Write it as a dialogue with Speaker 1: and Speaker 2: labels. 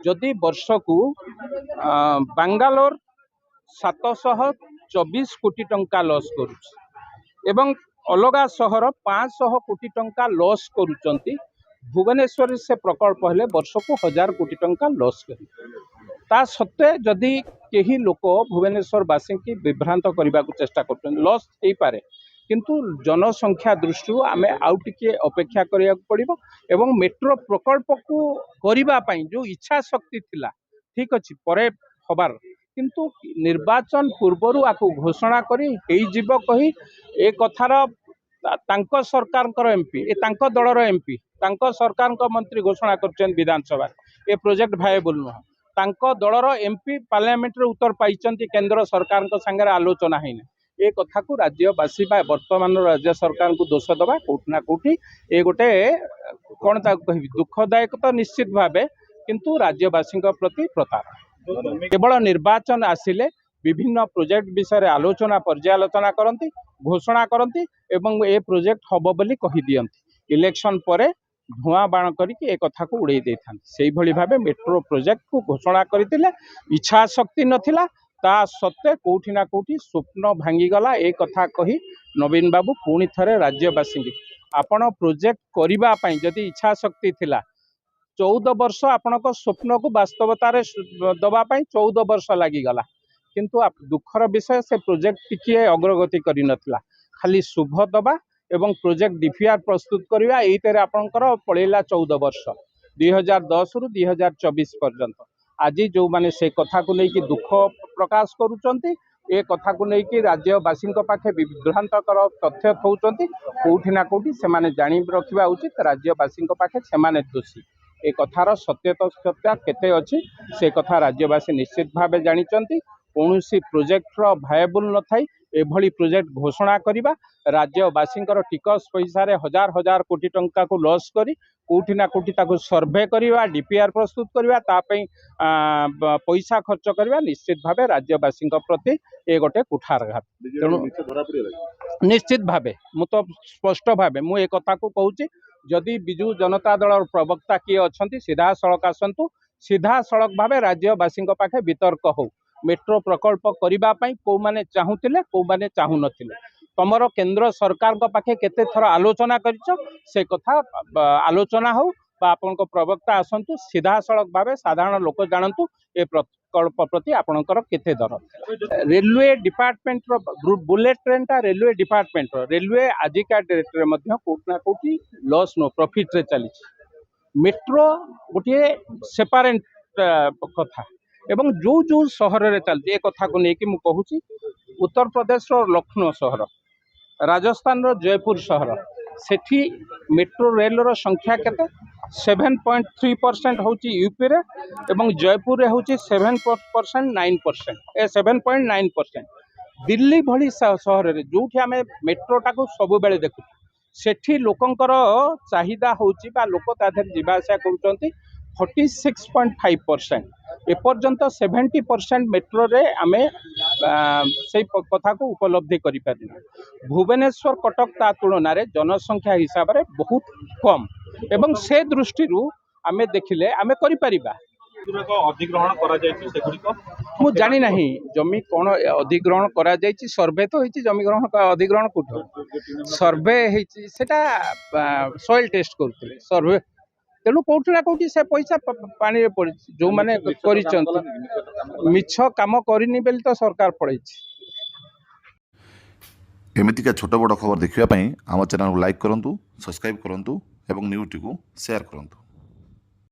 Speaker 1: जदि वर्ष को बांगालोर 724 कोटी टंका लॉस करुच्ची अलगा सहर 500 कोटी टंका लॉस करुचंती। भुवनेश्वर से प्रकल्प हेले वर्ष को 1000 कोटी टंका लॉस कर ता सत्वे जदि कहीं लोक भुवनेश्वरवासी की विभ्रांत करने को चेष्टा कर लॉस हो पारे किंतु जनसंख्या दृष्टि आम आउ टिके अपेक्षा करिया पड़िबो एवं मेट्रो प्रकल्प को करने जो इच्छा शक्ति थिला ठीक अच्छी परे हबार किंतु निर्वाचन पूर्वर आपको घोषणा करी जीव कही ए कथार तांको सरकार एमपी ए तांको दलर एमपी तांको सरकार मंत्री घोषणा कर विधानसभा ए प्रोजेक्ट भाएबल नुह तांको दलर एमपी पार्लियामेंट रे उत्तर पाई केंद्र सरकार संगे आलोचना है ए कथा को राज्यवासी वर्तमान राज्य सरकार को दोष दबा कौटना कौटी ए गोटे कौन कह दुखदायक तो निश्चित भावे किंतु राज्यवासी प्रति प्रताप केवल निर्वाचन आसिले विभिन्न प्रोजेक्ट विषय आलोचना पर्यालोचना करती घोषणा करती एवं ए प्रोजेक्ट हम बोली कही दियंती इलेक्शन पर धुआं बाण करके कथा को उड़े देता से भाव मेट्रो प्रोजेक्ट को घोषणा करते इच्छा शक्ति नथिला ता सत्वे कौटी ना कौटी स्वप्न भांगीगला ए कथा कही नवीन बाबू पुणी थे राज्यवासी आपण प्रोजेक्ट करने जदि इच्छा शक्ति थिला 14 वर्ष आपण स्वप्न को वास्तवतार दवापाई 14 वर्ष लगिगला किंतु दुखर विषय से प्रोजेक्ट टिके अग्रगति करि नथिला खाली शुभ दबा एवं प्रोजेक्ट डीपीआर प्रस्तुत करवा ये आपंकर पड़ेगा 14 वर्ष 2010 रु 2024 पर्यंत आज जो माने से कथा को लेकिन दुख प्रकाश करुचंती ए कथा को लेकिन राज्यवासी पाखे विभ्रांतकर तथ्य थौचंती कौटी ना कौटी से जानी रखा उचित राज्यवासी पाखे से दोषी ए कथार सत्यता केते अच्छी से कथा राज्यवासी निश्चित भाव जानी कौन सी प्रोजेक्ट भाएबल न थाई एभली प्रोजेक्ट घोषणा करवा राज्यवासी टिकस पैसा रे हजार हजार कोटी टंका को लॉस करी कौटी ना कौटी ताको सर्वे करवा डीपीआर प्रस्तुत करवा पैसा खर्च करवा निश्चित भाव राज्यवासी प्रति ए गोटे कुठारघात तेणु निश्चित भाव मु तो स्पष्ट भाव मु एक कथा को कहूँ जदि बिजु जनता दल प्रवक्ता किए अच्छा सीधा सड़क आसतु सीधा सड़क भाव राज्यवासी पाखे वितर्क हो मेट्रो प्रकल्प करने कौ माने चाहूले कौ माने चाहू नथिले तमर केंद्र सरकार पाखे केते थर आलोचना करिछ से कथा आलोचना हो आपन प्रवक्ता आसतु सीधा सड़क भाव साधारण लोक जानतु ए प्रकल्प प्रति आपणकर केते दर रेलवे डिपार्टमेंट बुलेट ट्रेन टा रेलवे डिपार्टमेंट रेलवे आजिका डेट रे मध्य कोटना कोटी लॉस नो प्रॉफिट रे चली मेट्रो गोटे सेपारेट कथा एवं जो जो सहर रे चलती ए कथा को लेकिन कहूँ उत्तर प्रदेश लखनऊ सहर राजस्थान जयपुर सहर सेठी मेट्रो रेल रो संख्या केते 7.3% हूँ यूपी रे एवं जयपुर रे हूँ 7.9% 7.9%। दिल्ली भली सहर रे जो आम मेट्रोटा को सब बेले देखु सेठी लोकंकर चाहिदा होची बा लोक ताधर जीवा आसा करूचंती 46.5%। एपर्यंत 70% मेट्रो रे आमे से कथा को उपलब्धि करि भुवनेश्वर कटक ता तुलना रे जनसंख्या हिसाब रे बहुत कम एवं से दृष्टि आमे देखिले आमे करि परिबा
Speaker 2: अधिग्रहण करा जायछि सेगुडिक
Speaker 1: मु जानि नाही जमी कोन अधिग्रहण करा जायछि सर्वे तो होइछि जमी ग्रहण अधिग्रहण कोठ सर्वे होइछि सेटा सॉइल टेस्ट करथिले सर्वे तेणु कौटी ना कौटी से पैसा पानी पड़ी जो मैंने मिछ काम करनी बेली तो सरकार पड़े
Speaker 3: एमतीका छोट बड़ खबर देखा आम चैनल को लाइक करूँ सब्सक्राइब करूँ और न्यूज़ टी शेयर करूँ।